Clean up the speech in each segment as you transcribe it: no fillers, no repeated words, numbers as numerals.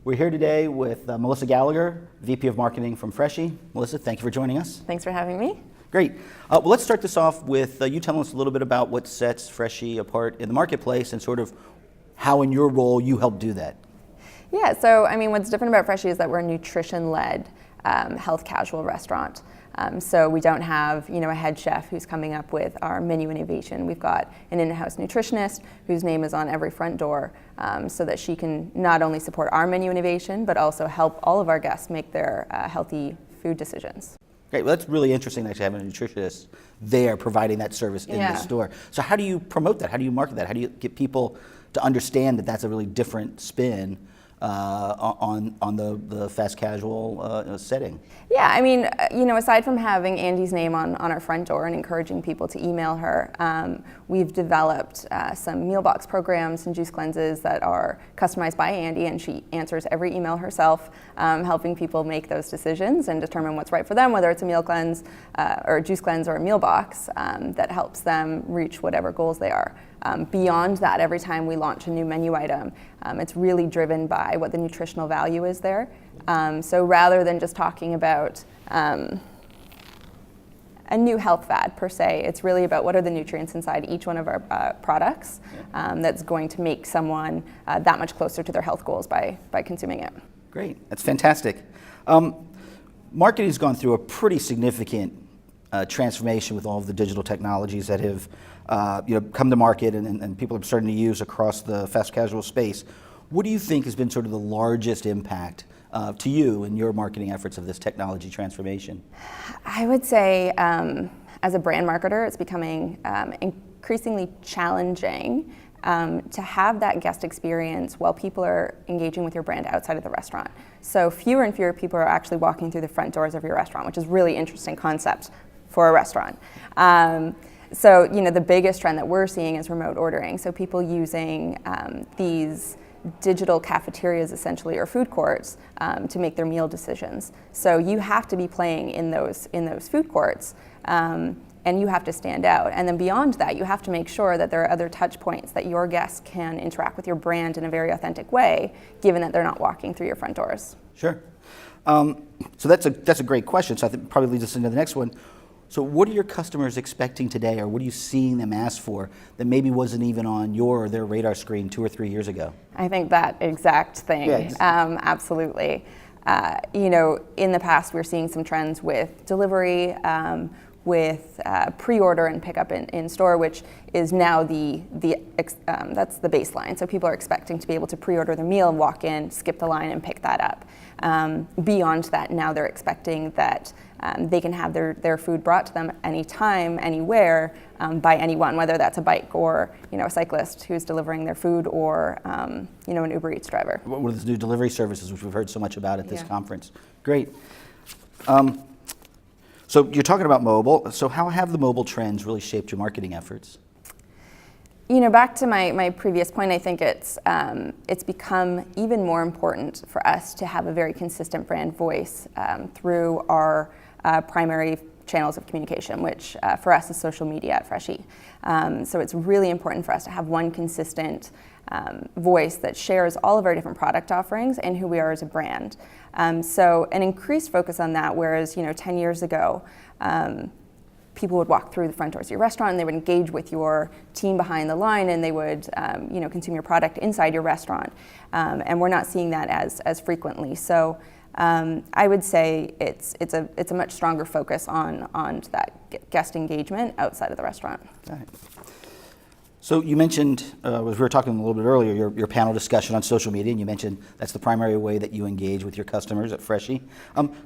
We're here today with Melissa Gallagher, VP of Marketing from Freshii. Melissa, thank you for joining us. Thanks for having me. Great. Well, let's start this off with you telling us a little bit about what sets Freshii apart in the marketplace and sort of how in your role you help do that. Yeah, so what's different about Freshii is that we're a nutrition-led health casual restaurant. So we don't have, a head chef who's coming up with our menu innovation. We've got an in-house nutritionist whose name is on every front door, so that she can not only support our menu innovation, but also help all of our guests make their healthy food decisions. Great. Well, that's really interesting actually having a nutritionist there providing that service in the store. So how do you promote that? How do you market that? How do you get people to understand that that's a really different spin on the fast casual setting? Yeah, aside from having Andy's name on our front door and encouraging people to email her, we've developed some meal box programs and juice cleanses that are customized by Andy, and she answers every email herself, helping people make those decisions and determine what's right for them, whether it's a meal cleanse or a juice cleanse or a meal box that helps them reach whatever goals they are. Beyond that, every time we launch a new menu item, it's really driven by what the nutritional value is there. So rather than just talking about a new health fad per se, it's really about what are the nutrients inside each one of our products that's going to make someone that much closer to their health goals by consuming it. Great, that's fantastic. Marketing's gone through a pretty significant transformation with all of the digital technologies that have come to market and people are starting to use across the fast casual space. What do you think has been sort of the largest impact to you in your marketing efforts of this technology transformation? I would say as a brand marketer, it's becoming increasingly challenging to have that guest experience while people are engaging with your brand outside of the restaurant. So fewer and fewer people are actually walking through the front doors of your restaurant, which is a really interesting concept for a restaurant. So the biggest trend that we're seeing is remote ordering. So people using these digital cafeterias essentially, or food courts, to make their meal decisions. So you have to be playing in those food courts, and you have to stand out. And then beyond that, you have to make sure that there are other touch points that your guests can interact with your brand in a very authentic way, given that they're not walking through your front doors. Sure. So that's a great question. So I think probably leads us into the next one. So what are your customers expecting today, or what are you seeing them ask for that maybe wasn't even on your or their radar screen 2 or 3 years ago? I think that exact thing, yes. Absolutely. In the past, we're seeing some trends with delivery, with pre-order and pickup in store, which is now that's the baseline. So people are expecting to be able to pre-order their meal, walk in, skip the line, and pick that up. Beyond that, now they're expecting that they can have their food brought to them anytime, anywhere, by anyone, whether that's a bike or a cyclist who's delivering their food, or an Uber Eats driver. What are the new delivery services, which we've heard so much about at this conference? Great. So you're talking about mobile. So how have the mobile trends really shaped your marketing efforts? Back to my previous point, I think it's become even more important for us to have a very consistent brand voice through our primary channels of communication, which for us is social media at Freshii. So it's really important for us to have one consistent voice that shares all of our different product offerings and who we are as a brand. So an increased focus on that, whereas 10 years ago, people would walk through the front doors of your restaurant and they would engage with your team behind the line, and they would consume your product inside your restaurant. And we're not seeing that as frequently. So I would say it's a much stronger focus on that guest engagement outside of the restaurant. Got it. So you mentioned, as we were talking a little bit earlier, your panel discussion on social media, and you mentioned that's the primary way that you engage with your customers at Freshii.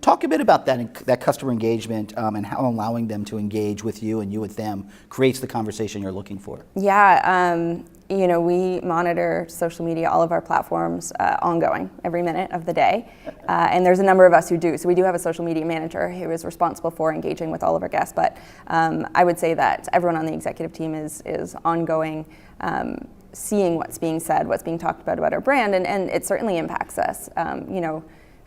Talk a bit about that customer engagement and how allowing them to engage with you and you with them creates the conversation you're looking for. Yeah, we monitor social media, all of our platforms, ongoing, every minute of the day. And there's a number of us who do. So we do have a social media manager who is responsible for engaging with all of our guests. But I would say that everyone on the executive team is ongoing, seeing what's being said, what's being talked about our brand, and it certainly impacts us.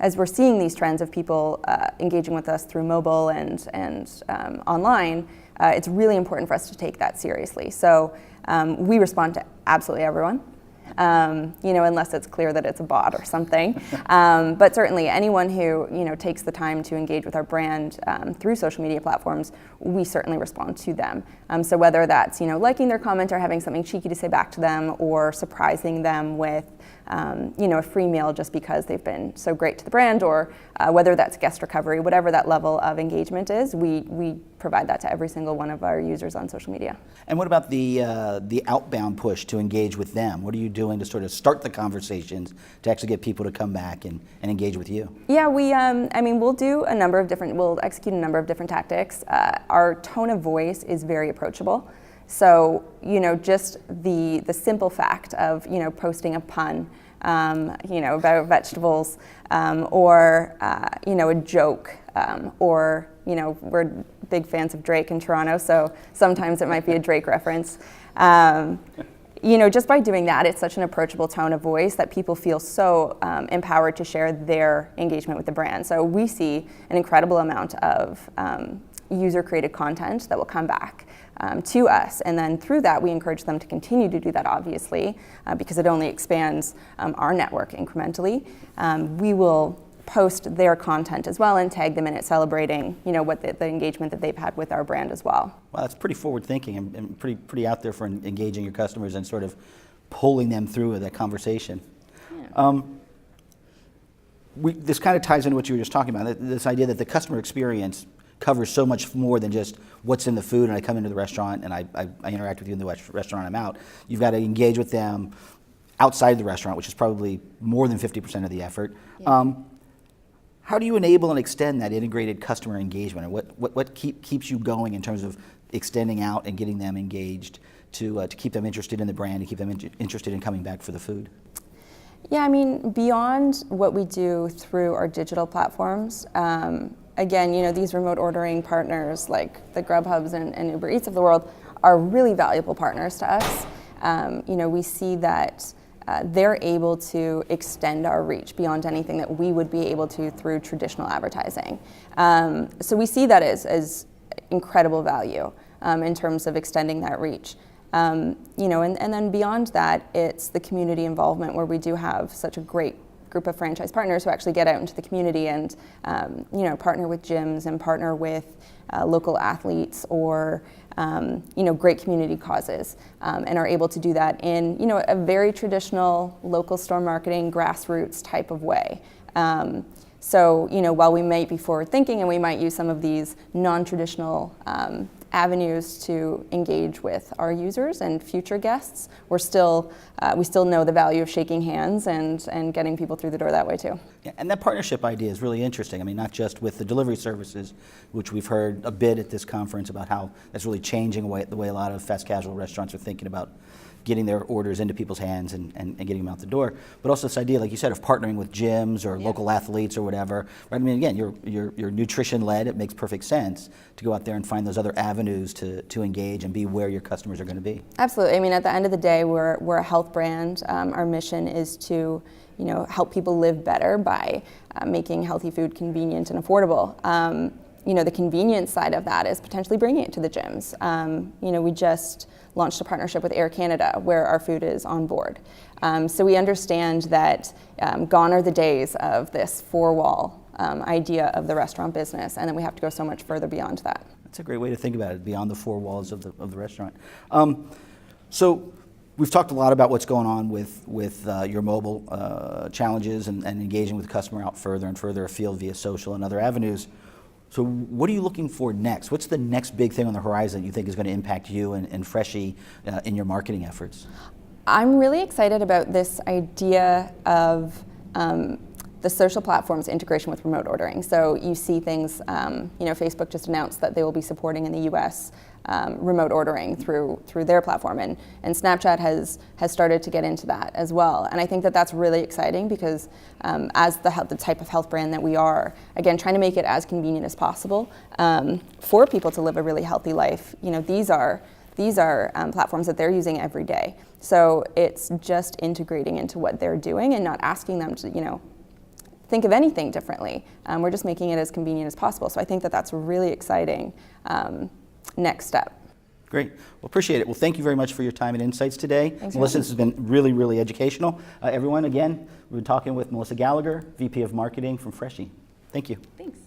As we're seeing these trends of people engaging with us through mobile and online, it's really important for us to take that seriously. So we respond to absolutely everyone. unless it's clear that it's a bot or something. But certainly anyone who, takes the time to engage with our brand through social media platforms, we certainly respond to them. So whether that's, liking their comment or having something cheeky to say back to them, or surprising them with, a free meal just because they've been so great to the brand, or whether that's guest recovery, whatever that level of engagement is, we provide that to every single one of our users on social media. And what about the outbound push to engage with them? What are you doing to sort of start the conversations to actually get people to come back and engage with you? Yeah, we'll execute a number of different tactics. Our tone of voice is very approachable. So, just the simple fact of, posting a pun, about vegetables, or, a joke, or, we're big fans of Drake in Toronto, so sometimes it might be a Drake reference. Just by doing that, it's such an approachable tone of voice that people feel so empowered to share their engagement with the brand. So we see an incredible amount of user-created content that will come back to us, and then through that we encourage them to continue to do that, obviously, because it only expands our network incrementally. We will post their content as well and tag them in it, celebrating what the engagement that they've had with our brand as well. Well, that's pretty forward thinking and pretty out there for engaging your customers and sort of pulling them through that conversation. Yeah. This kind of ties into what you were just talking about, this idea that the customer experience covers so much more than just what's in the food, and I come into the restaurant and I interact with you in the restaurant I'm out. You've got to engage with them outside the restaurant, which is probably more than 50% of the effort. Yeah. How do you enable and extend that integrated customer engagement? And what keeps you going in terms of extending out and getting them engaged to keep them interested in the brand, to keep them interested in coming back for the food? Yeah, beyond what we do through our digital platforms, again, these remote ordering partners like the Grubhubs and Uber Eats of the world are really valuable partners to us. We see that they're able to extend our reach beyond anything that we would be able to through traditional advertising. So we see that as incredible value in terms of extending that reach. And then beyond that, it's the community involvement, where we do have such a great group of franchise partners who actually get out into the community and partner with gyms and partner with local athletes or great community causes, and are able to do that in a very traditional local store marketing grassroots type of way. So while we might be forward thinking and we might use some of these non-traditional avenues to engage with our users and future guests, we still know the value of shaking hands and getting people through the door that way too. Yeah, and that partnership idea is really interesting. Not just with the delivery services, which we've heard a bit at this conference about how that's really changing the way a lot of fast casual restaurants are thinking about getting their orders into people's hands and getting them out the door, but also this idea, like you said, of partnering with gyms or local athletes or whatever. Right? Again, you're nutrition led. It makes perfect sense to go out there and find those other avenues to engage and be where your customers are going to be. Absolutely. At the end of the day, we're a health brand. Our mission is to help people live better by making healthy food convenient and affordable. The convenience side of that is potentially bringing it to the gyms. We just launched a partnership with Air Canada where our food is on board. So we understand that gone are the days of this four-wall idea of the restaurant business, and then we have to go so much further beyond that. That's a great way to think about it, beyond the four walls of the restaurant. So we've talked a lot about what's going on with your mobile challenges and engaging with the customer out further and further afield via social and other avenues. So what are you looking for next? What's the next big thing on the horizon you think is going to impact you and Freshii in your marketing efforts? I'm really excited about this idea of the social platforms integration with remote ordering. So you see things, Facebook just announced that they will be supporting in the US remote ordering through their platform, and Snapchat has started to get into that as well. And I think that that's really exciting because as the type of health brand that we are, again, trying to make it as convenient as possible for people to live a really healthy life. These are platforms that they're using every day. So it's just integrating into what they're doing and not asking them to, think of anything differently. We're just making it as convenient as possible. So I think that that's a really exciting next step. Great. Well, appreciate it. Well, thank you very much for your time and insights today. Thanks for Melissa, having this has been really, really educational. Everyone, again, we've been talking with Melissa Gallagher, VP of Marketing from Freshii. Thank you. Thanks.